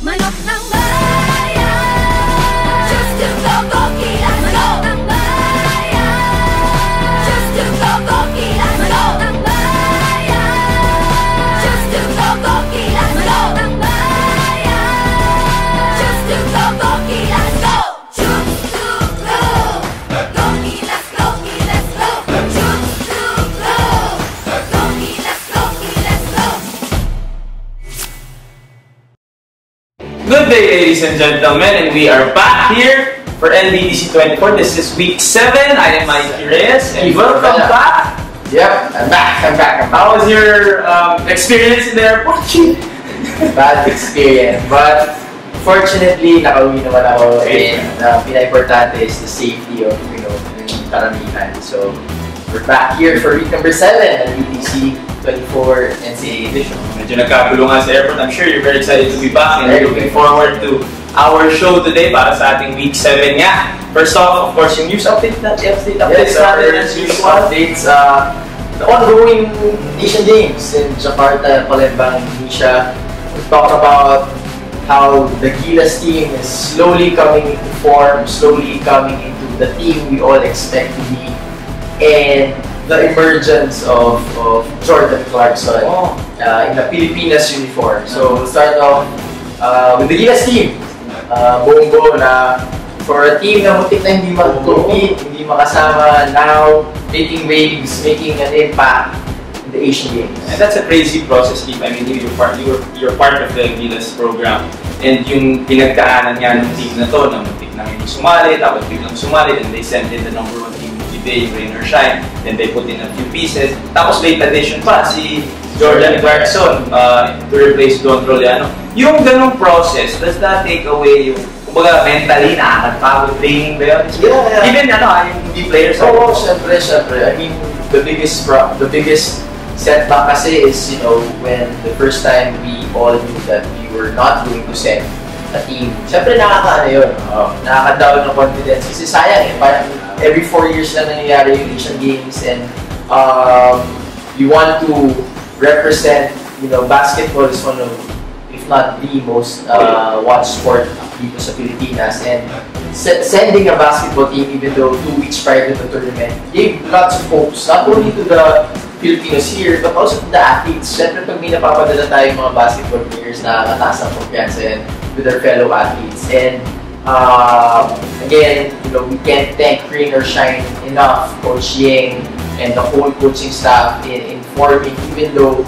Manok ng bayan, Chooks-to-Go, go kilas, go! Manok ng bayan, Chooks-to-Go, go kilas, go! Manok ng bayan, Chooks-to-Go, go kilas, go! Manok ng bayan, Chooks-to-Go, go kilas, go! Chooks-to-Go, go kilas, go kilas, go! Chooks-to-Go, go kilas, go kilas, go! Good day, ladies and gentlemen, and we are back here for NBTC24. This is week 7. I am Mikee Reyes, and welcome back. Yep, I'm back. How was your experience in the airport? Bad experience, but fortunately, nakauwi naman ako, and pinaka-importante is the safety of, yung karamihan. So, we're back here for week number 7, NBTC24 NCAA edition. Medyo nagkagulo nga sa airport. I'm sure you're very excited to be back, and we're looking forward to our show today para sa ating week 7 nga. First off, of course, yung news updates natin. Yes, news updates. The ongoing Asian Games in Jakarta, Palembang, Indonesia. We talk about how the Gilas team is slowly coming into form, slowly coming into the team we all expect to be, and the emergence of Jordan Clarkson in the Pilipinas uniform. So we'll start off with the Gilas team. Buong-buo na for a team na muntik na hindi mag-compete, hindi makasama, now making waves, making an impact in the Asian Games. And that's a crazy process, Keith. I mean, you're part of the Gilas program. And yung pinagdaanan nga ng team na to, na muntik na hindi sumali, tapos biglang sumali, and they sent in the number 1 team of the day, rain or shine, then they put in a few pieces. Tapos late addition pa, si Jordan Clarkson to replace Don Troliano. Yung ganong process, does that take away yung, kumbaga, mentally nakakapagod training ba yun? Yeah. Even yung hindi players. Oo, syempre. I mean, the biggest setback kasi is, when the first time we all knew that we were not going to send a team. Syempre yun. Nakaka-down ng confidence. Kasi sayang parang every 4 years lang nangyayari yung Asian Games, and we want to represent, basketball is one of, if not the most watched sport dito sa Pilipinas, and sending a basketball team even though 2 weeks prior to the tournament gave lots of hopes, not only to the Filipinos here, but also to the athletes. Siyempre, pag may napapadala tayong mga basketball players, nakakataas ang kumpiyansa yan with their fellow athletes. And again, we can't thank Rain or Shine enough, Coach Ying and the whole coaching staff in forming, even though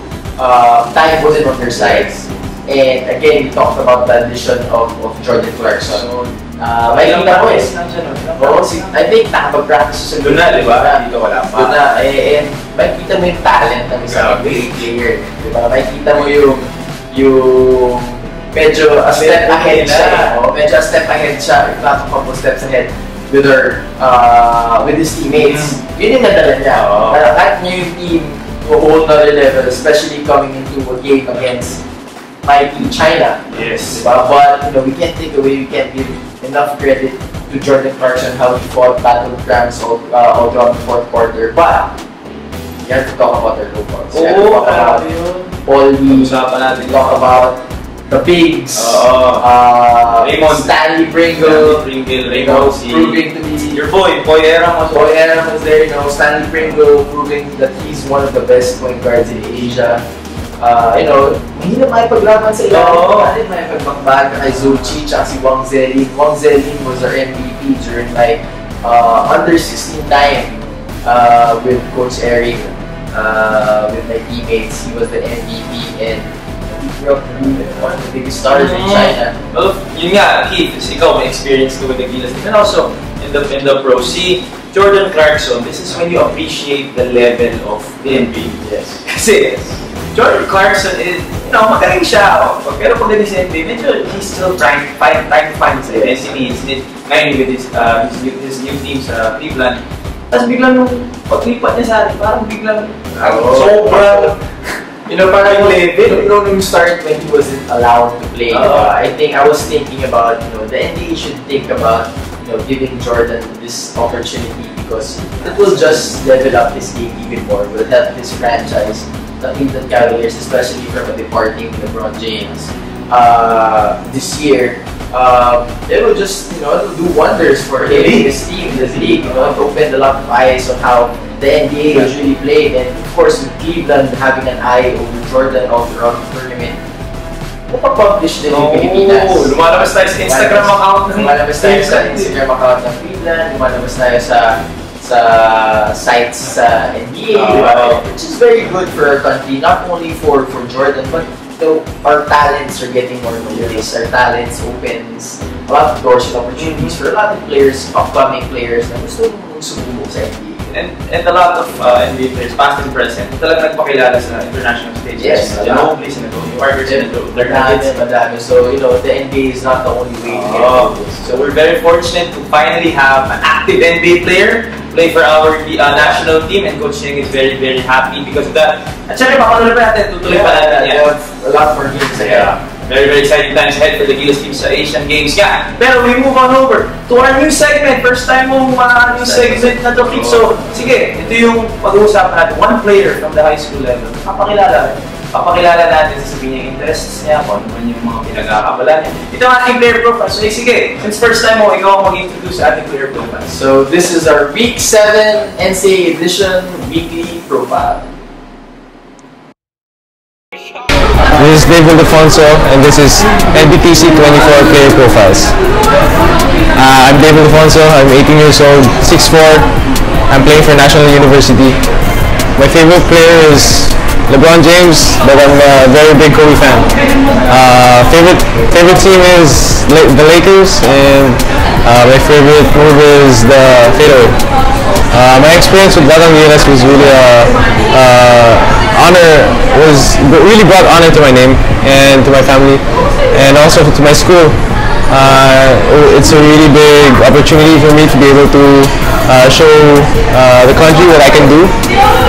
time wasn't on their sides. And again, we talked about the addition of Jordan Clarkson. Makikita ko I think nakapag-practice sa doon na, di ba? Dito wala pa. Doon na, and makikita mo yung talent ng isang great player. Diba? Makikita mo yung medyo a step ahead siya. Medyo a step ahead siya, if not a couple steps ahead with his teammates. Yun yung nadala niya. Kahit niya yung team to a whole nother level, especially coming into a game against Mikee, China. Yes. Diba? But we can't take away, we can't give enough credit to Jordan Clarkson, how he fought battlegrounds all throughout the 4th quarter. But you have to talk about their locals. You have to talk about Paulie, talk about the bigs, Stanley Pringle, proving to be your boy Eram was there. Stanley Pringle proving that he's one of the best point guards in Asia. Hindi na makipaglaban sa ilalim. Hindi makipagbagbag kay Zochi at si Wang Zelin. Wang Zelin was our MVP during my under 16 time with Coach Eric, with my teammates. He was the MVP, and one of the biggest stars in China. Well, yun nga, Keith, ikaw may experience to with the Gilas team, and also in the pro. See, Jordan Clarkson, this is when you appreciate the level of the NBA. Yes. Kasi Jordan Clarkson is, magaling siya. Pero pag naging sa NBA, medyo he's still trying to find his identity. Ngayon with his new team sa Cleveland. Tapos biglang nung paglipat niya sa atin, parang biglang sobrang, parang level. Nung start when he wasn't allowed to play, I think I was thinking about, the NBA should think about, giving Jordan this opportunity, because it will just level up his game even more, will help his franchise, the Cleveland Cavaliers, especially from a departing LeBron James. this year, it will just, it will do wonders for this team, this league. It opened a lot of eyes on how the NBA usually played, and of course with Cleveland having an eye over Jordan all throughout the tournament. Napapublish din yung Pilipinas. Lumalabas tayo sa Instagram account ng Cleveland, lumalabas tayo sa sites sa NBA, which is very good for our country, not only for Jordan, but our talents are getting more noticed. Our talents opens a lot of doors and opportunities for a lot of players, upcoming players na gusto mong sumubok sa NBA. And a lot of NBA players, past and present, talagang nagpakilala sa international stages. Yes, Ginobili, Parker, madami. So, the NBA is not the only way to get those. So, we're very fortunate to finally have an active NBA player play for our national team, and Coach Cheng is very, very happy because of that. At syempre, makanulo pa natin, tutuloy pa natin yan. A lot more games ahead. Very, very exciting times ahead for the Gilas team sa Asian Games. Pero we move on over to our new segment. First time mong new segment na to, Kit. So, sige, ito yung pag-uusapan natin. One player from the high school level. Papakilala natin, sasabihin niya yung interests niya, kung ano yung mga pinag-aakabalan niya. Ito ang ating player profile. So, sige, since first time mo, ikaw ang mag-introduce sa ating player profile. So, this is our Week 7 NCAA Edition Weekly Profile. This is David Alfonso, and this is NBTC24 Player Profiles. I'm David Alfonso, I'm 18 years old, 6'4", I'm playing for National University. My favorite player is LeBron James, but I'm a very big Kobe fan. Favorite team is the Lakers, and my favorite move is the fadeaway. My experience with Batang Gilas was really really brought honor to my name and to my family, and also to my school. It's a really big opportunity for me to be able to show the country what I can do,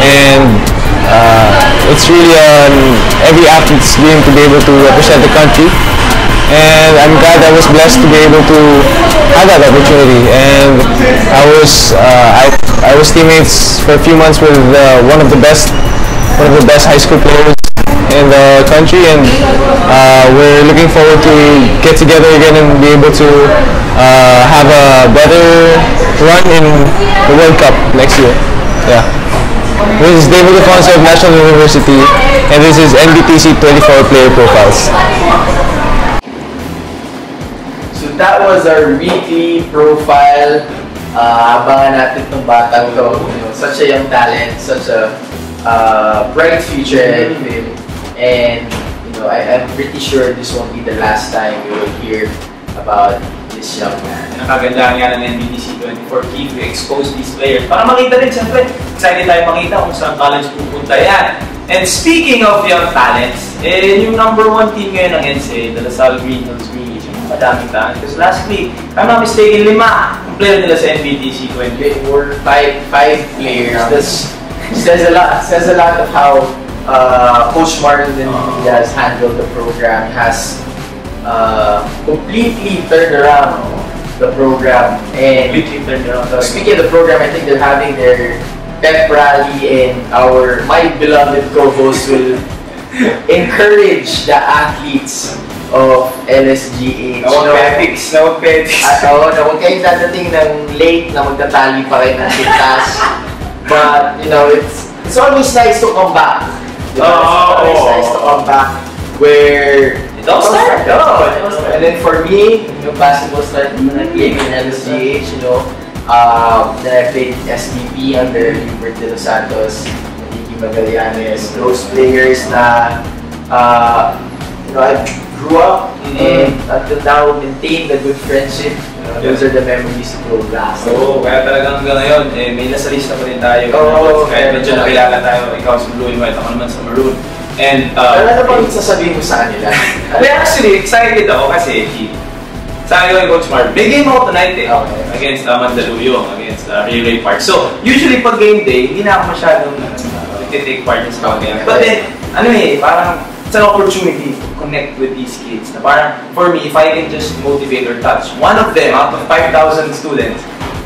and it's really every athlete's dream to be able to represent the country. And I'm glad I was blessed to be able to have that opportunity. And I was teammates for a few months with one of the best high school players in the country, and we're looking forward to get together again and be able to have a better run in the World Cup next year. Yeah. This is David Alfonso of National University, and this is NBTC24 Player Profiles. So that was our weekly profile. Abangan natin itong batang to. Such a young talent, such a bright future ahead of him. And I'm pretty sure this won't be the last time we will hear about this young man. Ang kagandahan nga ng NBTC24 Key to expose these players. Para makita rin, siyempre, excited tayo makita kung saan college pupunta yan. And speaking of young talents, yung number 1 team ngayon ng NCAA, the LaSalle Green Hills Green, yung madaming talent. Because last week, I'm not mistaken, 5 ang player nila sa NBTC24. Or 5 players. That says a lot of how Coach Martin has handled the program, has completely turned around the program. And speaking of the program, I think they're having their pep rally, and my beloved co-host will encourage the athletes of LSGH. No petics. Huwag kayong dadating ng late na magtatali pa kayo ng pintas. But, it's always nice to come back. It's always nice to come back where it all started. And then for me, basketball started when I played in LSGH, then I played SBP under Hubert De Los Santos, Mikee Reyes, those players na I grew up and until now maintain the good friendship. Those are the memories that will last. Kaya talagang hanggang ngayon, may nasa lista pa rin tayo. Kaya medyo nakilala tayo, ikaw sa blue and white, ako naman sa maroon. And ano bang sasabihin mo sa kanila? Actually, excited ako kasi sabi ko kay Coach Mark, may game ako tonight against Mandaluyong, against Ray Park. So, usually pag game day, hindi na ako masyadong take part sa game. But then, parang it's an opportunity to connect with these kids. Na parang, for me, if I can just motivate or touch one of them out of 5,000 students,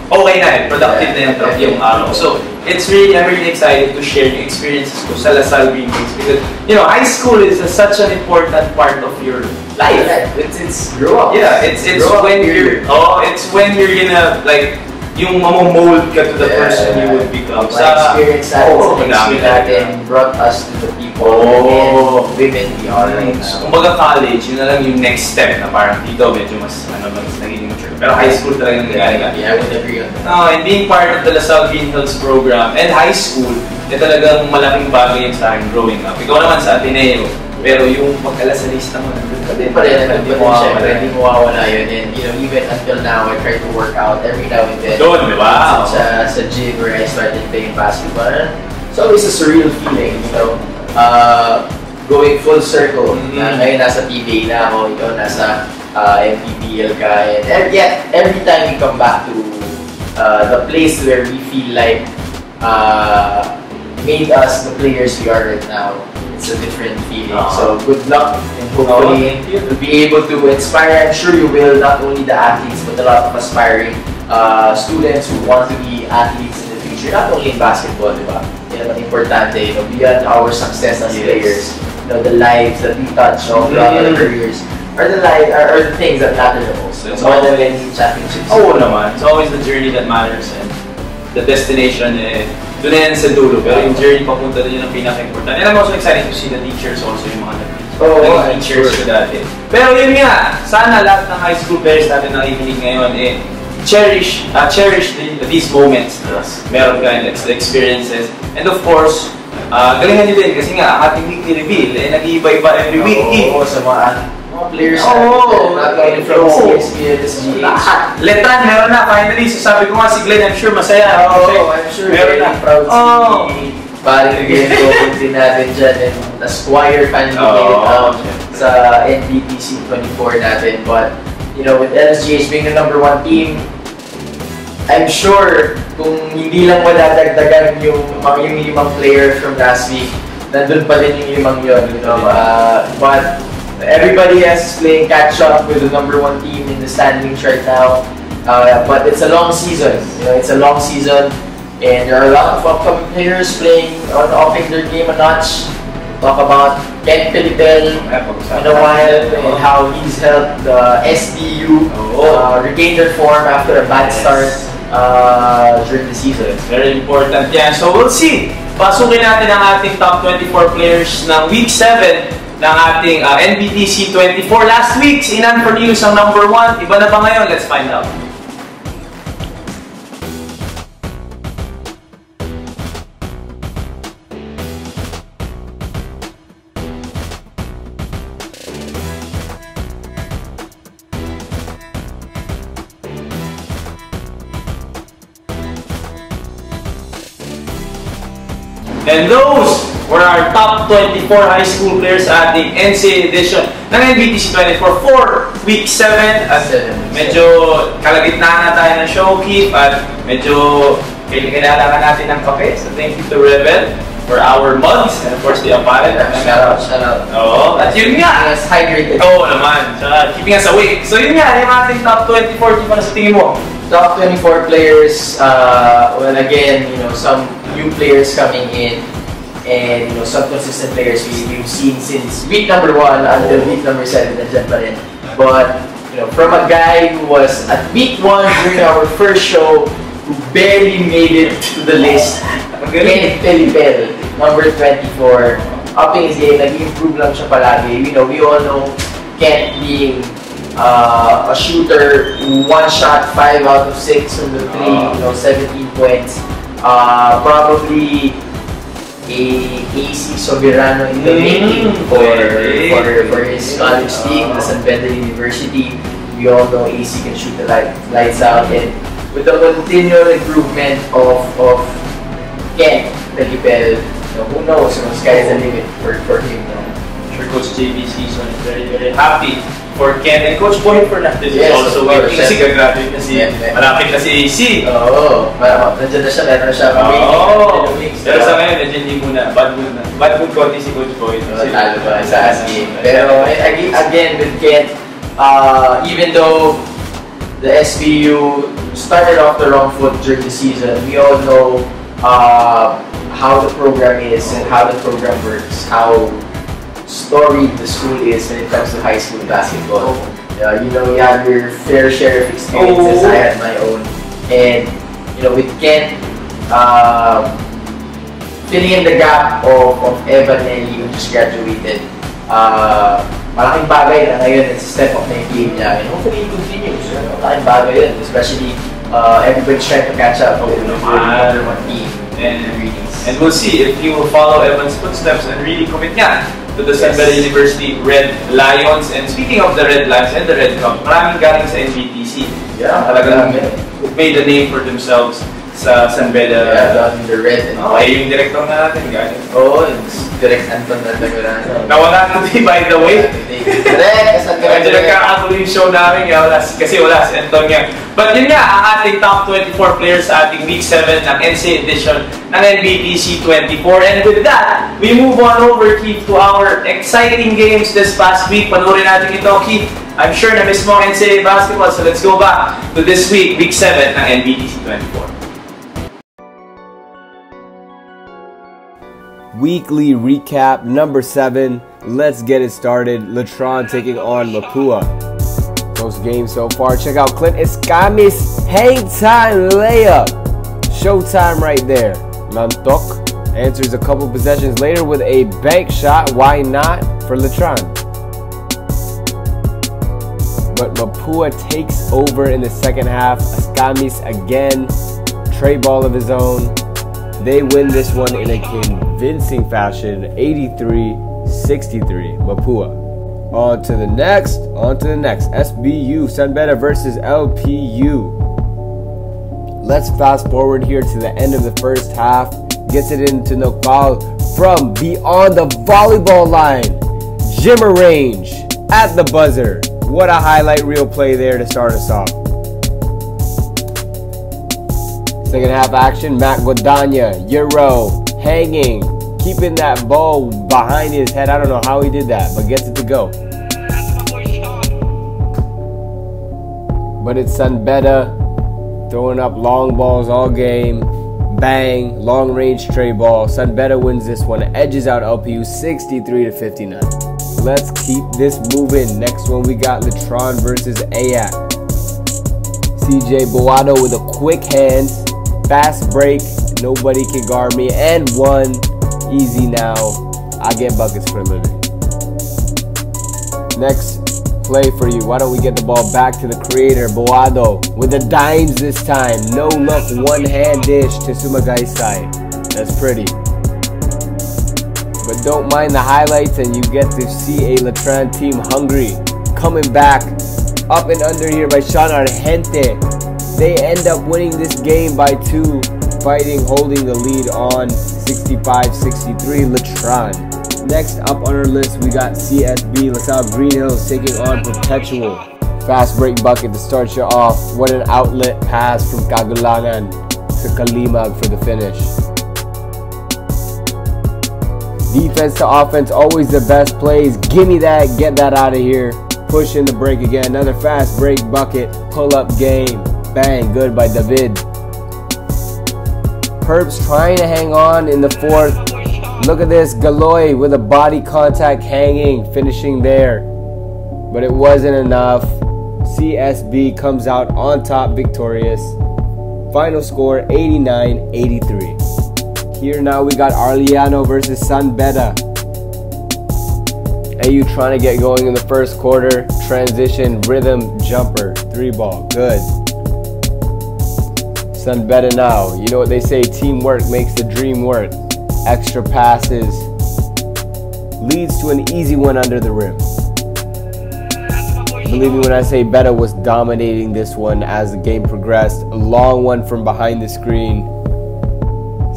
okay na productive na yung araw. So, I'm really excited to share the experiences ko sa LaSalle Green Hills because, high school is such an important part of your life. It's grow up. Yeah, it's when you're gonna like yung mamomold ka to the person you would become. My experience natin brought us to the people and women we are right now. Kumbaga college, yun na lang yung next step na parang dito medyo mas mas nagiging mature. Pero high school talaga yung nagagaling. Yeah, I would agree on that. And being part of the LaSalle Green Hills program and high school, talagang malaking bagay yung sa akin growing up. Ikaw naman sa Ateneo, pero yung pagkalasalista mo, hindi pa rin, syempre, hindi mawawala yun. And even until now, I try to work out every now and then. Doon, di ba? Sa gym where I started playing basketball. It's always a surreal feeling, going full circle. Ngayon nasa PBA na ako, ikaw nasa MPBL ka. And yet, every time we come back to the place where we feel like made us the players we are right now, it's a different feeling. So good luck and hopefully you'll be able to inspire. I'm sure you will, not only the athletes but a lot of aspiring students who want to be athletes in the future, not only in basketball, di ba? Yan naman importante, beyond our success as players, the lives that we touch all throughout our careers are the things that matter the most. It's more than winning championships. Naman. It's always the journey that matters and the destination doon na yan sa dulo, pero yung journey papunta doon yun ang pinaka-important. And I'm also excited to see the teachers also, yung mga teachers ko dati. Pero yun nga, sana lahat ng high school players natin nakikinig ngayon, cherish these moments na meron ka and the experiences. And of course, galingan nyo din kasi nga, ating weekly reveal, nag-iiba-iba every week. Sa mga players not only from CSP, SGH. Letran, meron na, finally. So sabi ko nga si Glenn, I'm sure masaya. I'm sure meron na. Proud to see Paring Gento din natin dyan. And the Squire finally made it out sa NBTC24 natin. But, with LSGH being the #1 team, I'm sure kung hindi lang madadagdagan yung 5 players from last week, nandun pa rin yung 5 yun. But everybody else is playing catch up with the #1 team in the standings right now. But it's a long season. It's a long season, and there are a lot of upcoming players upping their game a notch. Talk about Ken Pilipel in a while and how he's helped the SBU regain their form after a bad start during the season. It's very important yan. So we'll see. Pasukin natin ang ating top 24 players ng Week 7 ng ating NBTC24. Last week, Inan for News ang #1. Iba na ba ngayon? Let's find out. And those were our top 24 high school players at the NCAA edition ng NBTC24 for Week 7. At medyo kalagitnaan na tayo ng show, Keith, at medyo kailangan natin ng kape. So thank you to Rebel for our mugs and of course the apparel. Shout out. At yun nga. Yes, hydrated. Naman. Keeping us awake. So yun nga, yung ating top 24, di ba na sa tingin mo? Top 24 players, well again, some new players coming in and some consistent players we've seen since week #1 until week #7 nandiyan pa rin. But from a guy who was at week 1 during our first show who barely made it to the list, Ken Pilipel, #24, upping his game, nag-improve lang siya palagi. We all know Ken being a shooter, 1 shot, 5 out of 6 from the 3, 17 points. Probably a AC Soberano in the making for his college team, the San Pedro University. We all know AC can shoot the lights out, and with the continual improvement of Ken Pilipel, who knows, sky's the limit for him. I'm sure Coach JB season is very, very happy for Ken, and Coach Boy Fernandez is also waiting kasi gagraduate na malapit na si AC. Nandiyan na siya, meron na siya. Pero sa ngayon, nandiyan hindi muna. Bad mood konti si Coach Boy. Talo ba sa game. Pero again, with Ken, even though the SBU started off the wrong foot during the season, we all know how the program is and how the program works, how storied the school is when it comes to high school basketball. You know, you have your fair share of experiences. I had my own. And, you know, with Ken, filling in the gap of Evan and Lee who just graduated, malaking bagay na ngayon it's a step up na yung team niya. And hopefully he continues. Malaking bagay yun, especially everybody's trying to catch up with the number one team. And we'll see if he will follow Evan's footsteps and really commit nga to the San Beda University Red Lions. And speaking of the Red Lions and the Red Caps, maraming galing sa NBTC. Yeah, talagang made a name for themselves sa San Beda. Yeah, the Red. Yung director na natin, galing. It's Direct Anton na Tagarano. Nawala na by the way. Direct, medyo nagkakagulo yung show namin kasi wala si Anton nga. But yun nga, ang ating top 24 players sa ating Week 7 ng NCAA edition ng NBTC24. And with that, we move on over, Keith, to our exciting games this past week. Panoorin natin ito, Keith. I'm sure na miss mo ang NCAA basketball, so let's go back to this week, Week 7 ng NBTC24. Weekly recap number 7. Let's get it started. Latron taking on Mapua. Close game so far. Check out Clint Escamis hang time layup. Showtime right there. Mantok answers a couple possessions later with a bank shot. Why not for Latron? But Mapua takes over in the second half. Escamis again. Tray ball of his own. They win this one in a convincing fashion, 83-63, Mapua. On to the next, SBU, San Beda versus LPU. Let's fast forward here to the end of the first half. Gets it into Nopal from beyond the volleyball line. Jimmer range at the buzzer. What a highlight reel play there to start us off. Second half action, Matt Guadagna, Euro, hanging, keeping that ball behind his head. I don't know how he did that, but gets it to go. But it's San Beda throwing up long balls all game. Bang, long range tray ball. San Beda wins this one, edges out LPU 63-59. Let's keep this moving. Next one we got Latron versus AAC. CJ Boado with a quick hand. Fast break, nobody can guard me, and one. Easy now. I get buckets for a living. Next play for you. Why don't we get the ball back to the creator, Boado, with the dimes this time. No look, one hand dish to Sumagaisai. That's pretty. But don't mind the highlights, and you get to see a Latran team hungry. Coming back, up and under here by Sean Argente. They end up winning this game by 2, holding the lead on 65-63 Latron. Next up on our list, we got CSB, LaSalle Green Hills taking on Perpetual. Fast break bucket to start you off. What an outlet pass from Kagulangan to Kalimag for the finish. Defense to offense, always the best plays. Gimme that, get that out of here. Push in the break again. Another fast break bucket, pull-up game. Bang, good by David. Herb's trying to hang on in the fourth. Look at this, Galoy with a body contact hanging, finishing there. But it wasn't enough. CSB comes out on top victorious. Final score 89-83. Here now we got Arliano versus San Beda. AU trying to get going in the first quarter. Transition, rhythm, jumper, 3-ball, good. San Beda now. You know what they say, teamwork makes the dream work. Extra passes. Leads to an easy one under the rim. Believe me when I say Beda was dominating this one as the game progressed. A long one from behind the screen.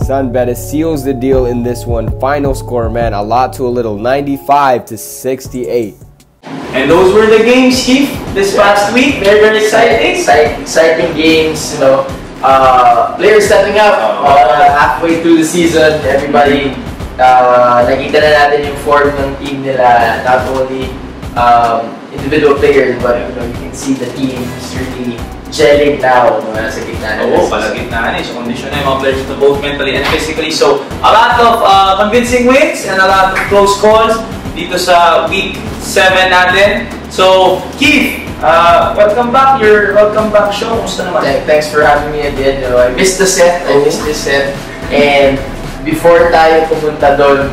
San Beda seals the deal in this one. Final score, man, a lot to a little, 95-68. And those were the games, Keith, this past week. Very, very exciting. Exciting games, you know. Players stepping up halfway through the season. Everybody, nakita na natin yung form ng team nila. Not only individual players, but you know, you can see the team is really gelling now. Nasa gitna na. Oo, palagitnaan eh. So, condition na yung mga players both mentally and physically. So, a lot of convincing wins and a lot of close calls. dito sa week 7 natin. So, Keith, welcome back. Welcome back show. Kumusta naman? Thanks for having me again. I missed the set. I missed this set. And before tayo pumunta doon,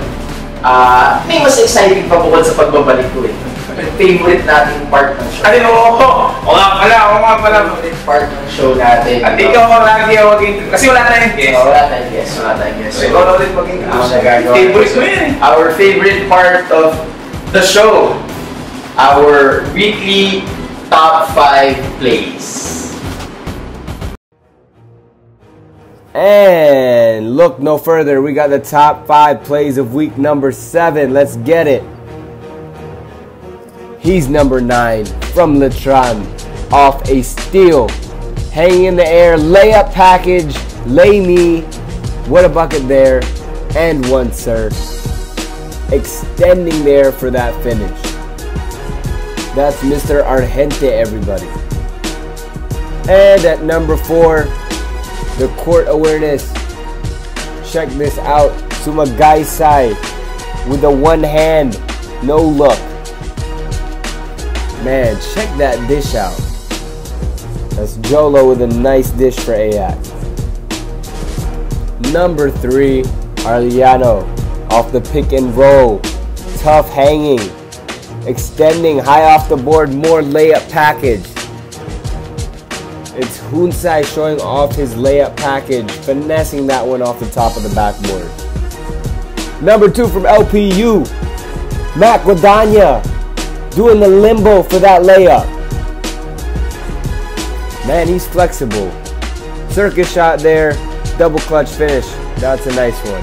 may mas exciting pa bukod sa pagbabalik ko eh. Yung favorite nating part ng show. Ay, oo. Oo nga pala. Favorite part ng show natin. At ikaw lagi maging... Kasi wala tayong guest. Wala tayong guest. So, ikaw na ulit maging favorite mo yun eh. Our favorite part of the show. Our weekly top 5 plays. And look no further, we got the top 5 plays of week number 7. Let's get it. He's number 9 from Letran, off a steal, hanging in the air, layup package, lay me, what a bucket there, and one serve, extending there for that finish. That's Mr. Argente, everybody. And at number 4, the court awareness. Check this out. Sumagaysay with the one hand, no look. Man, check that dish out. That's Jolo with a nice dish for Ajax. Number 3, Arliano off the pick and roll. Tough hanging. Extending high off the board, more layup package. It's Hunsai showing off his layup package, finessing that one off the top of the backboard. Number 2 from LPU, Mac Guadagna doing the limbo for that layup. Man, he's flexible. Circus shot there, double clutch finish. That's a nice one.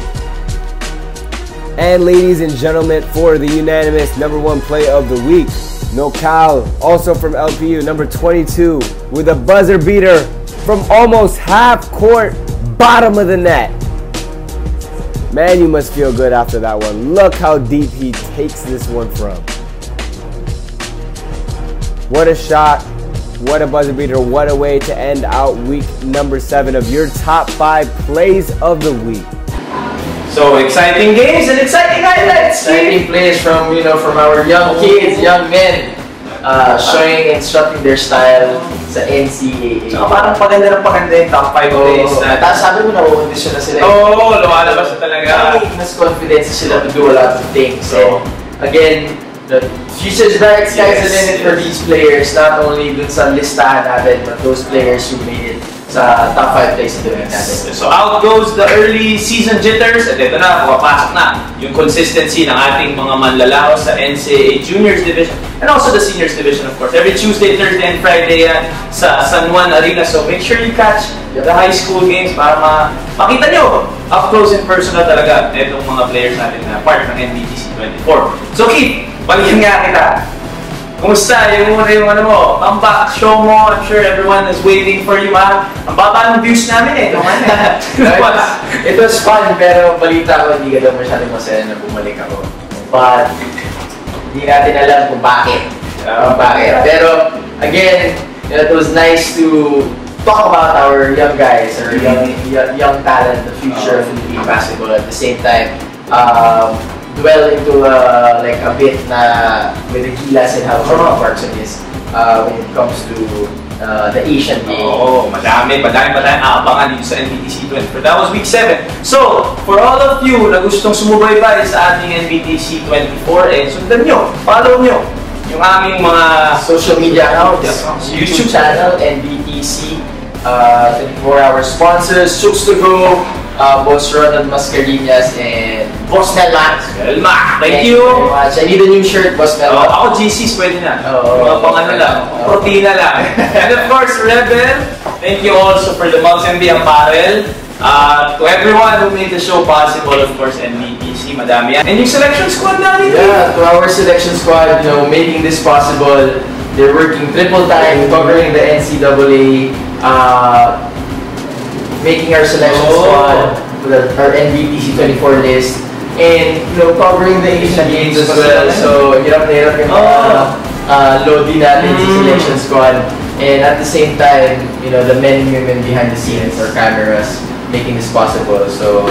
And ladies and gentlemen, for the unanimous number 1 play of the week, Nokal, also from LPU, number 22, with a buzzer beater from almost half court, bottom of the net. Man, you must feel good after that one. Look how deep he takes this one from. What a shot, what a buzzer beater, what a way to end out week number 7 of your top 5 plays of the week. So, exciting games and exciting highlights. Exciting plays from our young kids, young men, instructing their style sa NCAA. So, parang paganda yung top 5 plays. Tapos sabi mo na-audition na sila. Oo, lumalabas na talaga. Mas confidence sila to do a lot of things. So, again, the future's bright, sky's the limit for these players. Not only dun sa listahan natin, but those players who made it sa top 5 plays na doon natin. So out goes the early season jitters. At ito na, pumapasok na yung consistency ng ating mga manlalaos sa NCAA Juniors Division and also the Seniors Division, of course. Every Tuesday, Thursday, and Friday yan sa San Juan Arena. So make sure you catch the high school games para makita nyo up close and personal talaga itong mga players natin na part ng NBTC24. So Keith, balikin nga kita. Kumusta? Yung ano mo, comeback show mo. I'm sure everyone is waiting for you, ha? Ang baba ng views namin eh. It was fun, pero balita ko, hindi ka daw masyadong masaya na bumalik ako. But, hindi natin alam kung bakit. Pero, again, it was nice to talk about our young guys, our young talent, the future of Philippine basketball. At the same time, dwell into like a bit na with the Gilas and how Jordan Clarkson is when it comes to the Asian game. Oo, madami aabangan dito sa NBTC24. That was week 7. So, for all of you na gustong sumubaybay sa ating NBTC24, sundan nyo, follow nyo yung aming mga social media accounts, YouTube channel, NBTC, 24-hour sponsors, Chooks-to-Go, Boss Ronald Mascarillas, and Boss Melmac. Thank you very much. I need a new shirt, Boss Melmac. Ako GCs pwede na. Mga pang ano lang, protina lang. And of course, Rebel, thank you also for the Malsendi apparel. To everyone who made the show possible, of course, NBTC, madami yan. And yung selection squad natin. Yeah, to our selection squad, making this possible. They're working triple time, covering the NCAA, making our selection squad, our NBTC24 list, and covering the Asian games as well. So hirap na hirap yung loading natin sa selection squad, and at the same time, the men and women behind the scenes or cameras making this possible. So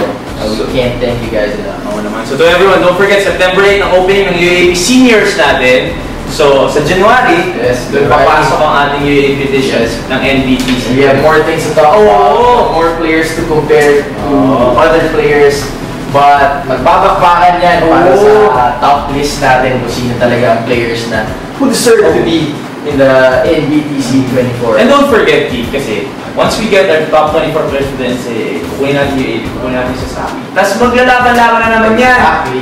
We can't thank you guys enough. Oo naman. So to everyone, don't forget, September 8 ang opening ng UAAP seniors natin. So sa January, doon papasok ang ating UAAP edition ng NBTC. We have more things to talk about, more players to compare to other players. But magbabakbakan yan para sa top list natin kung sino talaga ang players na who deserve to be in the NBTC24. And don't forget, Keith, kasi once we get our top 24 players to the NCAA, kukunin natin yung 80, kukunin natin sa Sapi. Tapos maglalaban-laban na naman yan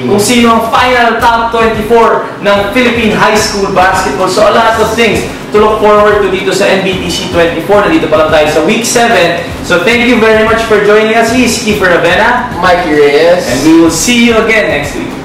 kung sino ang final top 24 ng Philippine high school basketball. So a lot of things to look forward to dito sa NBTC24. Nandito pa lang tayo sa week 7. So thank you very much for joining us. He's Kiefer Ravena, Mikee Reyes, and we will see you again next week.